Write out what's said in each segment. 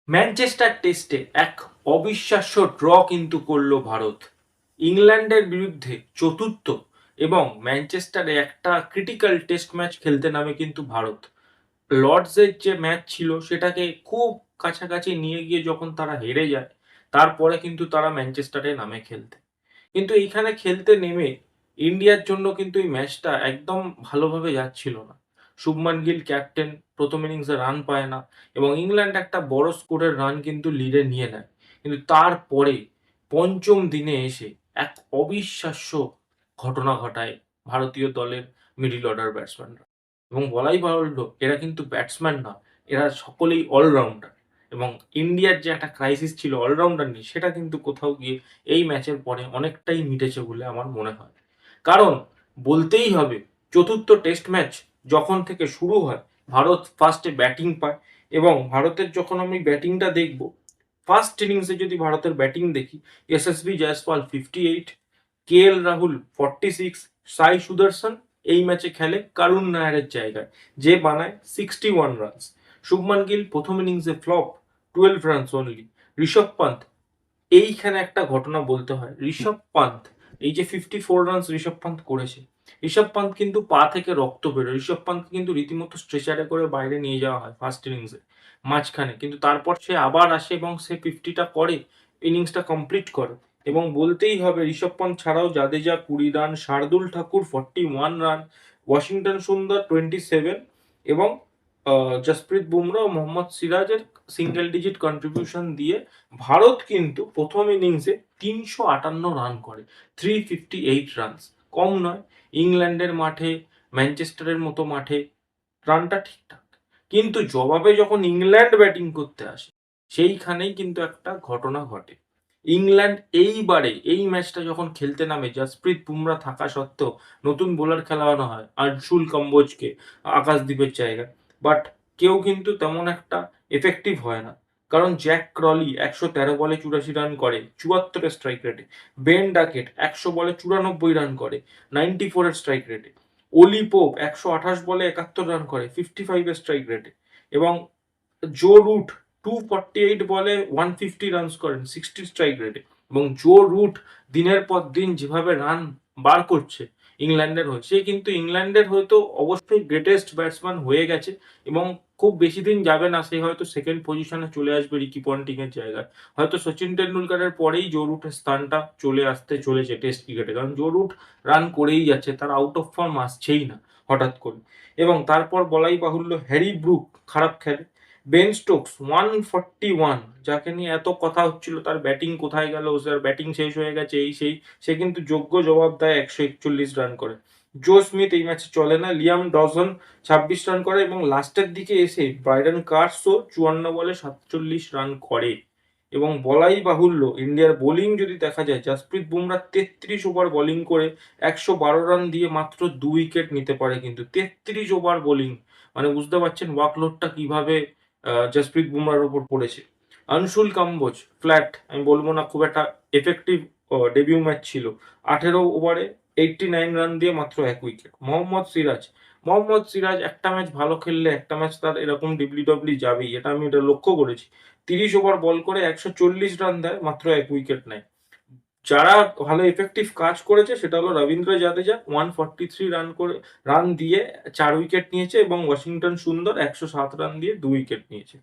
Manchester টেস্টে এক অবিশ্বাস্য ড্র কিন্তু করলো ভারত। ইংল্যান্ডের বিরুদ্ধে চতুর্থ এবং ম্যানচেস্টারে একটা ক্রিটিক্যাল টেস্ট ম্যাচ খেলতে নামে কিন্তু ভারত। লর্ডসের যে ম্যাচ ছিল সেটাকে খুব কাছাকাছি নিয়ে গিয়ে যখন তারা হেরে যায়, তারপরে কিন্তু তারা ম্যানচেস্টারে নামে খেলতে। কিন্তু এইখানে খেলতে নেমে ইন্ডিয়ার জন্য কিন্তু এই ম্যাচটা একদম ভালোভাবে যাচ্ছিল না। শুভমান গিল ক্যাপ্টেন, প্রথম ইনিংসে রান পায় না এবং ইংল্যান্ড একটা বড় স্কোরের রান কিন্তু লিডে নিয়ে নেয়। কিন্তু তারপরে পঞ্চম দিনে এসে এক অবিশ্বাস্য ঘটনা ঘটায় ভারতীয় দলের মিডল অর্ডার ব্যাটসম্যানরা। এবং বলাই বাহুল্য, এরা কিন্তু ব্যাটসম্যান না, এরা সকলেই অলরাউন্ডার। এবং ইন্ডিয়ার যে একটা ক্রাইসিস ছিল অলরাউন্ডার নিয়ে, সেটা কিন্তু কোথাও গিয়ে এই ম্যাচের পরে অনেকটাই মিটেছে বলে আমার মনে হয়। কারণ বলতেই হবে, চতুর্থ টেস্ট ম্যাচ যখন থেকে শুরু হয়, ভারত ফার্স্টে ব্যাটিং পায় এবং ভারতের যখন আমি ব্যাটিংটা দেখব, ফার্স্ট ইনিংসে যদি ভারতের ব্যাটিং দেখি, এসএসবি জয়সওয়াল 58, কেএল রাহুল 46, সাই সুদর্শন এই ম্যাচে খেলে করুণ নায়ারের জায়গায়, যে বানায় 61 রানস। শুভমান গিল প্রথম ইনিংসে flop, 12 runs only. Rishabh Pant, এইখানে একটা ঘটনা বলতে হয়। ঋষভ পান্ত, এই যে 54 রানস ঋষভ পান্ত করেছে, ঋষভ পান্ত কিন্তু পা থেকে রক্ত বেরোয়। ঋষভ পান্ত কিন্তু রীতিমতো স্ট্রেচারে করে বাইরে নিয়ে যাওয়া হয় ফার্স্ট ইনিংসে মাঝখানে, কিন্তু তারপর সে আবার আসে এবং সে 50টা করে, ইনিংসটা কমপ্লিট করে। এবং বলতেই হবে, ঋষভ পান্ত ছাড়াও Jadeja 20 run, Shardul Thakur 41 run, Washington সুন্দর 27 এবং জসপ্রীত বুমরা ও মোহাম্মদ সিরাজের সিঙ্গেল ডিজিট কন্ট্রিবিউশন দিয়ে ভারত কিন্তু প্রথম ইনিংসে 358 রান করে, 358 রানস। কম নয়। ইংল্যান্ডের মাঠে, ম্যানচেস্টারের মতো মাঠে রানটা ঠিকঠাক। কিন্তু জবাবে যখন ইংল্যান্ড ব্যাটিং করতে আসে, সেইখানেই কিন্তু একটা ঘটনা ঘটে। ইংল্যান্ড এইবারে এই ম্যাচটা যখন খেলতে নামে, জসপ্রীত বুমরা থাকা সত্ত্বেও নতুন বোলার খেলানো হয় আনসুল কম্বোজকে আকাশদ্বীপের জায়গায়, বাট কেউ কিন্তু তেমন একটা এফেক্টিভ হয় না। কারণ জ্যাক ক্রলি 113 বলে 84 রান করে 74 স্ট্রাইক রেটে, বেন ডাকেট 100 বলে 94 রান করে 94 স্ট্রাইক রেটে, ওলি পোপ 128 বলে 71 রান করে 55 স্ট্রাইক রেটে, এবং জো রুট 248 বলে 150 রানস করেন 60 স্ট্রাইক রেটে। এবং জো রুট দিনের পর দিন যেভাবে রান বার করছে ইংল্যান্ডের হয়ে, সে কিন্তু ইংল্যান্ডের হয়তো অবশ্যই গ্রেটেস্ট ব্যাটসম্যান হয়ে গেছে এবং খুব বেশি দিন যাবে না সে হয়তো সেকেন্ড পজিশনে চলে আসবে রিকি পন্টিং এর জায়গায়। হয়তো সচিন টেন্ডুলকারের পরেই জো রুটের স্থানটা চলে আসতে চলেছে টেস্ট ক্রিকেটে, কারণ জো রুট রান করেই যাচ্ছে, তার আউট অফ ফর্ম আসছেই না হঠাৎ করে। এবং তারপর বলাই বাহুল্য, হ্যারি ব্রুক খারাপ খেলে। বেন স্টোকস 141, যাকে নিয়ে এত কথা হচ্ছিল তার ব্যাটিং কোথায় গেল, তার ব্যাটিং শেষ হয়ে গেছে এই সেই, সে কিন্তু যোগ্য জবাব দেয়, 141 রান করে। জো স্মিথ এই ম্যাচে চলে না। লিয়াম ডজন 26 রান করে এবং লাস্টের দিকে এসে ব্রাইডন কার্সও 54 বলে 47 রান করে। এবং বলাই বাহুল্য, ইন্ডিয়ার বোলিং যদি দেখা যায়, জসপ্রীত বুমরা 33 ওভার বোলিং করে 112 রান দিয়ে মাত্র 2 উইকেট নিতে পারে। কিন্তু 33 ওভার বোলিং, মানে বুঝতে পারছেন ওয়ার্কলোডটা কিভাবে জসপ্রীত বুমরার ওপর পড়েছে। আনসুল কাম্বোজ ফ্ল্যাট, আমি বলবো না খুব একটা এফেক্টিভ ডেবিউ ম্যাচ ছিল, 18 ওভারে 89 রান দিয়ে মাত্র 1 উইকেট। মোহাম্মদ সিরাজ একটা ম্যাচ ভালো খেললে একটা ম্যাচ তার এরকম ডিবলি যাবেই, এটা আমি লক্ষ্য করেছি। 30 ওভার বল করে 140 রান দেয়, মাত্র 1 উইকেট নেয়। যারা ভালো এফেক্টিভ কাজ করেছে সেটা হলো রবীন্দ্র জাদেজা 143 রান দিয়ে 4 উইকেট নিয়েছে এবং ওয়াশিংটন সুন্দর 107 রান দিয়ে 2 উইকেট নিয়েছে।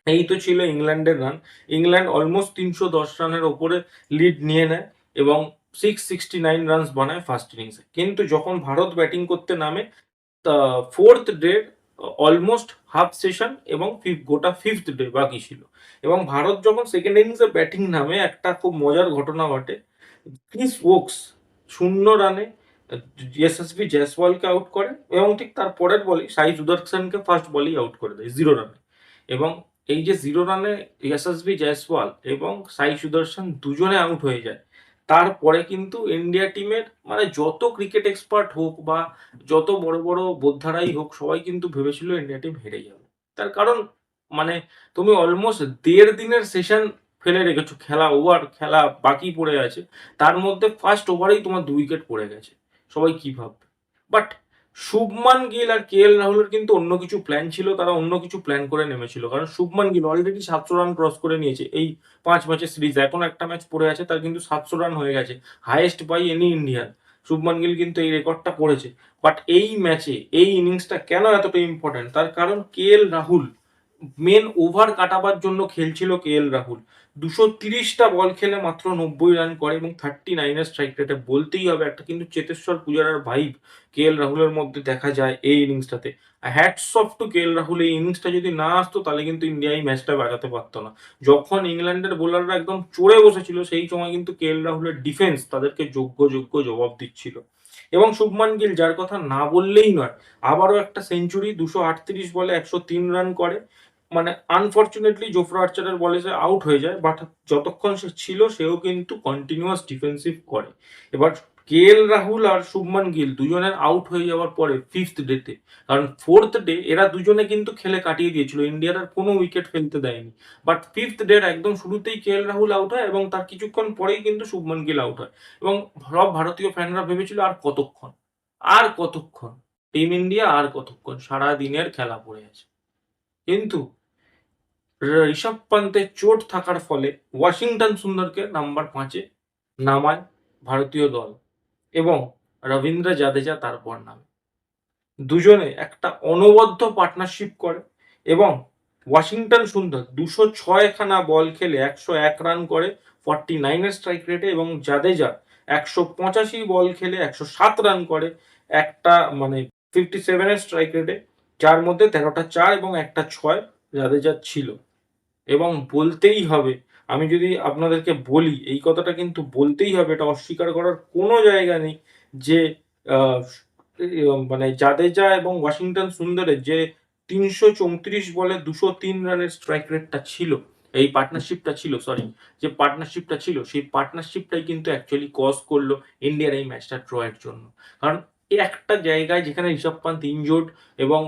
এই তো ছিল ইংল্যান্ডের রান। ইংল্যান্ড অলমোস্ট 310 রানের ওপরে লিড নিয়ে নেয় এবং 669 রানস বানায় ফার্স্ট ইনিংসে। কিন্তু যখন ভারত ব্যাটিং করতে নামে, fourth day almost half session এবং গোটা ফিফথ ডে বাকি ছিল, এবং ভারত যখন সেকেন্ড ইনিংসে ব্যাটিং নামে, একটা খুব মজার ঘটনা ঘটে। ক্রিস ওকস 0 রানে এসএসবি জয়সওয়ালকে আউট করে এবং ঠিক তার পরের বলেই সাই সুদর্শনকে ফার্স্ট বলেই আউট করে দেয় 0 রানে। এবং এই যে 0 রানে এসএসবি জয়সওয়াল এবং সাই সুদর্শন দুজনে আউট হয়ে যায়, তারপরে কিন্তু ইন্ডিয়া টিমের, মানে যত ক্রিকেট এক্সপার্ট হোক বা যত বড় বড় বোদ্ধারাই হোক, সবাই কিন্তু ভেবেছিল ইন্ডিয়া টিম হেরে যাবে। তার কারণ, মানে তুমি অলমোস্ট 1.5 দিনের সেশন ফেলে রেখেছো, খেলা বাকি পড়ে আছে, তার মধ্যে ফার্স্ট ওভারেই তোমার 2 উইকেট পড়ে গেছে, সবাই কি ভাববে। বাট শুভমান গিল আর কেএল রাহুলের কিন্তু অন্য কিছু প্ল্যান ছিল, তারা অন্য কিছু প্ল্যান করে নেমেছিল। কারণ Shubman Gill already 700 run cross করে নিয়েছে এই 5 ম্যাচের সিরিজ। এখন একটা ম্যাচ পড়ে আছে, তার কিন্তু 700 রান হয়ে গেছে, highest by any Indian. Shubman Gill কিন্তু এই রেকর্ডটা করেছে। বাট এই ম্যাচে এই ইনিংসটা কেন এতটা ইম্পর্টেন্ট, তার কারণ কেএল রাহুল মেন ওভার কাটাবার জন্য খেলছিল। কেএল রাহুল 230টা বল খেলে মাত্র 90 রান করে এবং 39-এর স্ট্রাইক রেটে। বলতেই হবে একটা কিন্তু চেতেশ্বর পূজারার ভাইব কেএল রাহুলের মধ্যে দেখা যায় এই ইনিংসটাতে। Hats off to KL Rahul. এই ইনিংসটা যদি না আসতো তাহলে কিন্তু ইন্ডিয়া এই ম্যাচটা বাগাতে পারতো না। যখন ইংল্যান্ডের বোলাররা একদম চড়ে বসেছিল সেই সময় কিন্তু কেএল রাহুলের ডিফেন্স তাদেরকে যোগ্য যোগ্য জবাব দিচ্ছিল। এবং শুভমান গিল, যার কথা না বললেই নয়, আবারও একটা সেঞ্চুরি, 238 বলে 103 রান করে। মানে আনফরচুনেটলি জোফরা আর্চারের বলে সে আউট হয়ে যায়, বাট যতক্ষণ সে ছিল সেও কিন্তু কন্টিনিউয়াস ডিফেন্সিভ করে। এবার কেএল রাহুল আর শুভমান গিল দুজনের আউট হয়ে যাওয়ার পরে ফিফথ ডেতে, কারণ ফোর্থ ডে এরা দুজনে কিন্তু খেলে কাটিয়ে দিয়েছিল, ইন্ডিয়ার আর কোনো উইকেট ফেলতে দেয়নি। বাট ফিফথ ডের একদম শুরুতেই কেএল রাহুল আউট হয় এবং তার কিছুক্ষণ পরেই কিন্তু শুভমান গিল আউট হয়। এবং সব ভারতীয় ফ্যানরা ভেবেছিল আর কতক্ষণ, আর কতক্ষণ, টিম ইন্ডিয়া আর কতক্ষণ, সারা দিনের খেলা পড়ে আছে। কিন্তু ঋষভ পান্তের চোট থাকার ফলে ওয়াশিংটন সুন্দরকে নাম্বার 5-এ নামায় ভারতীয় দল এবং রবীন্দ্র জাদেজা তারপর নামে। দুজনে একটা অনবদ্য পার্টনারশিপ করে এবং ওয়াশিংটন সুন্দর 206খানা বল খেলে 101 রান করে 49-এর স্ট্রাইক রেটে, এবং জাদেজা 185 বল খেলে 107 রান করে একটা মানে 57-এর স্ট্রাইক রেটে, যার মধ্যে 13টা 4 এবং একটা 6 জাদেজার ছিল। এবং বলতেই হবে, আমি যদি আপনাদেরকে বলি এই কথাটা কিন্তু বলতেই হবে, এটা অস্বীকার করার কোনো জায়গা নেই যে আহ, মানে জাদেজা এবং ওয়াশিংটন সুন্দরের যে 334 বলে 203 রানের স্ট্রাইক রেটটা ছিল, এই পার্টনারশিপটা ছিল, সরি, যে পার্টনারশিপটা ছিল সেই পার্টনারশিপটাই কিন্তু অ্যাকচুয়ালি কজ করলো ইন্ডিয়ার এই ম্যাচটা ড্রয়ের জন্য। কারণ এই একটা জায়গায় যেখানে ঋষভ পান্ত ইনজোর্ড এবং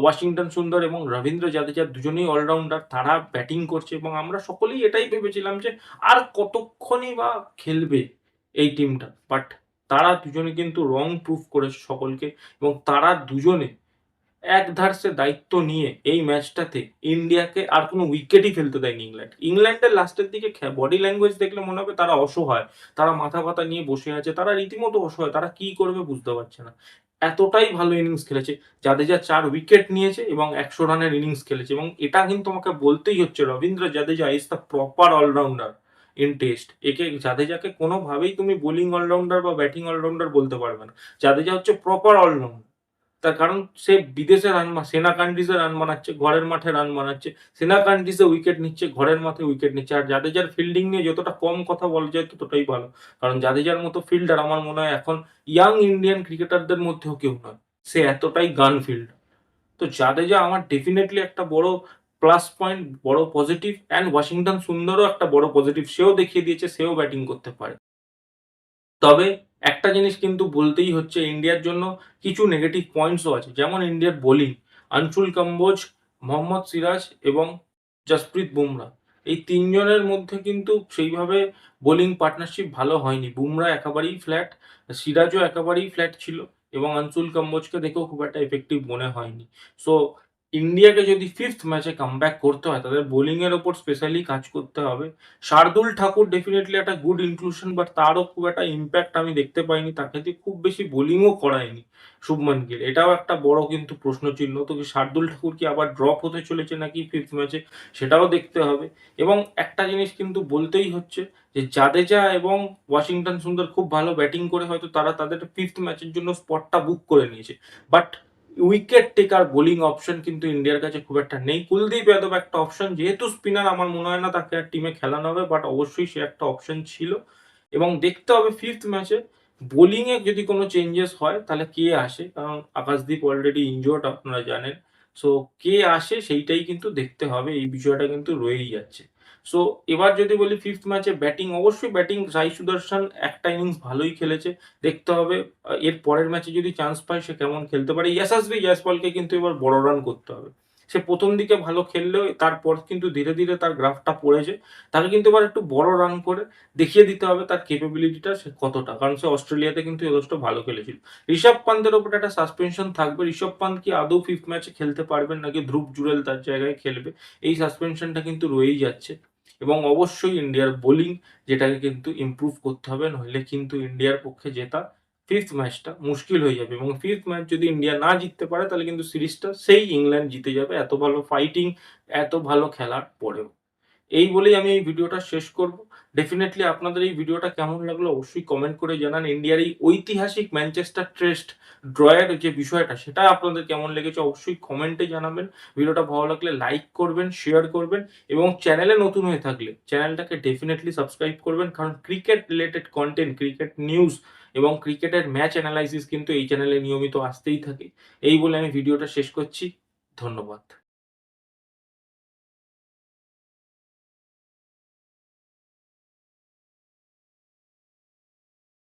ওয়াশিংটন সুন্দর এবং রবীন্দ্র জাদেজা দুজনেই অলরাউন্ডার, তারা ব্যাটিং করছে এবং আমরা সকলেই এটাই ভেবেছিলাম যে আর কতক্ষণই বা খেলবে এই টিমটা। বাট তারা দুজনে কিন্তু রং প্রুফ করেছে সকলকে এবং তারা দুজনে একধার্সে দায়িত্ব নিয়ে এই ম্যাচটাতে ইন্ডিয়াকে আর কোনো উইকেটই ফেলতে দেয়নি ইংল্যান্ড। ইংল্যান্ডের লাস্টের দিকে বডি ল্যাঙ্গুয়েজ দেখলে মনে হবে তারা অসহায়, তারা মাথা ব্যথা নিয়ে বসে আছে, তারা রীতিমতো অসহায়, তারা কি করবে বুঝতে পারছে না। এতটাই ভালো ইনিংস খেলেছে জাদেজা, 4 উইকেট নিয়েছে এবং 100 রানের ইনিংস খেলেছে। এবং এটা কিন্তু আমাকে বলতেই হচ্ছে, Ravindra Jadeja is the proper allrounder in test. একে জাদেজাকে কোনোভাবেই তুমি বোলিং অলরাউন্ডার বা ব্যাটিং অলরাউন্ডার বলতে পারবে না। জাদেজা হচ্ছে প্রপার অলরাউন্ডার। তার কারণ সে বিদেশে সেনা কান্ট্রিজে রান বানাচ্ছে, ঘরের মাঠে রান বানাচ্ছে, সেনা কান্ট্রিজে উইকেট নিচ্ছে, ঘরের মাঠে উইকেট নিচ্ছে। আর জাদেজার ফিল্ডিং নিয়ে যতটা কম কথা বলা যায় ততটাই ভালো, কারণ জাদেজার মতো ফিল্ডার আমার মনে হয় এখন ইয়াং ইন্ডিয়ান ক্রিকেটারদের মধ্যেও কেউ নয়, সে এতটাই গান ফিল্ড। তো জাদেজা আমার ডেফিনেটলি একটা বড় প্লাস পয়েন্ট, বড় পজিটিভ। অ্যান্ড ওয়াশিংটন সুন্দরও একটা বড় পজিটিভ, সেও দেখিয়ে দিয়েছে সেও ব্যাটিং করতে পারে। তবে একটা জিনিস কিন্তু বলতেই হচ্ছে, ইন্ডিয়ার জন্য কিছু নেগেটিভ পয়েন্টসও আছে, যেমন ইন্ডিয়ার বোলিং। আনসুল কম্বোজ, মোহাম্মদ সিরাজ এবং জসপ্রীত বুমরা, এই তিনজনের মধ্যে কিন্তু সেইভাবে বোলিং পার্টনারশিপ ভালো হয়নি। বুমরা একেবারেই ফ্ল্যাট, সিরাজও একেবারেই ফ্ল্যাট ছিল এবং আনসুল কম্বোজকে দেখেও খুব একটা এফেক্টিভ মনে হয়নি। সো ইন্ডিয়াকে যদি ফিফথ ম্যাচে কামব্যাক করতে হয় তাদের বোলিং এর ওপর স্পেশালি কাজ করতে হবে। শার্দুল ঠাকুর ডেফিনেটলি একটা গুড ইনক্লুশন, বাট তারও খুব একটা ইম্প্যাক্ট আমি দেখতে পাইনি, তাকে দিয়ে খুব বেশি বোলিংও করায়নি শুভমান গিল। এটাও একটা বড় কিন্তু প্রশ্ন চিহ্ন। তো কি শার্দুল ঠাকুর কি আবার ড্রপ হতে চলেছে নাকি ফিফথ ম্যাচে, সেটাও দেখতে হবে। এবং একটা জিনিস কিন্তু বলতেই হচ্ছে যে জাদেজা এবং ওয়াশিংটন সুন্দর খুব ভালো ব্যাটিং করে হয়তো তারা তাদের ফিফথ ম্যাচের জন্য স্পটটা বুক করে নিয়েছে, but wicket taker bowling option কিন্তু ইন্ডিয়ার কাছে খুব একটা নেই। কুলদীপ যাদব একটা অপশন, যেহেতু স্পিনার আমার মনে হয় না তাকে আর টিমে খেলানো হবে, বাট অবশ্যই সে একটা অপশন ছিল। এবং দেখতে হবে ফিফথ ম্যাচে বোলিং এ যদি কোনো চেঞ্জেস হয় তাহলে কে আসে, কারণ আকাশদীপ অলরেডি ইনজোর্ড আপনারা জানেন। সো কে আসে সেইটাই কিন্তু দেখতে হবে, এই বিষয়টা কিন্তু রয়েই যাচ্ছে। সো এবার যদি বলি ফিফথ ম্যাচে ব্যাটিং, অবশ্যই ব্যাটিং সাই সুদর্শন একটা ইনিংস ভালোই খেলেছে, দেখতে হবে এর পরের ম্যাচে যদি চান্স পায় সে কেমন খেলতে পারে। ইয়াশাসভি জয়সওয়ালকে কিন্তু এবার বড় রান করতে হবে। সে প্রথম দিকে ভালো খেললেও তারপর কিন্তু ধীরে ধীরে তার গ্রাফটা পড়েছে। তাকে কিন্তু এবার একটু বড় রান করে দেখিয়ে দিতে হবে তার ক্যাপাবিলিটিটা সে কতটা। কারণ সে অস্ট্রেলিয়াতে কিন্তু যথেষ্ট ভালো খেলেছিল। ঋষভ পান্তের ওপর একটা সাসপেনশন থাকবে। ঋষভ পান্ত কি আদৌ 5th ম্যাচে খেলতে পারবেন নাকি ধ্রুব জুরেল তার জায়গায় খেলবে? এই সাসপেনশনটা কিন্তু রয়েই যাচ্ছে। এবং অবশ্যই ইন্ডিয়ার বোলিং যেটাকে কিন্তু ইমপ্রুভ করতে হবে, নইলে কিন্তু ইন্ডিয়ার পক্ষে জেতা 5th ম্যাচটা মুশকিল হয়ে যাবে। এবং 5th ম্যাচ যদি ইন্ডিয়া না জিততে পারে তাহলে কিন্তু সিরিজটা সেই ইংল্যান্ড জিতে যাবে এত ভালো ফাইটিং, এত ভালো খেলার পরেও। এই বলেই আমি এই ভিডিওটা শেষ করব। ডেফিনেটলি আপনাদের এই ভিডিওটা কেমন লাগলো অবশ্যই কমেন্ট করে জানান। ইন্ডিয়ার এই ঐতিহাসিক ম্যানচেস্টার টেস্ট ড্রয়ের যে বিষয়টা সেটা আপনাদের কেমন লেগেছে অবশ্যই কমেন্টে জানাবেন। ভিডিওটা ভালো লাগলে লাইক করবেন, শেয়ার করবেন এবং চ্যানেলে নতুন হয়ে থাকলে চ্যানেলটাকে ডেফিনেটলি সাবস্ক্রাইব করবেন। কারণ cricket related content, cricket news এবং ক্রিকেটের ম্যাচ অ্যানালাইসিস কিন্তু এই চ্যানেলে নিয়মিত আসতেই থাকে। এই বলে আমি ভিডিওটা শেষ করছি। ধন্যবাদ।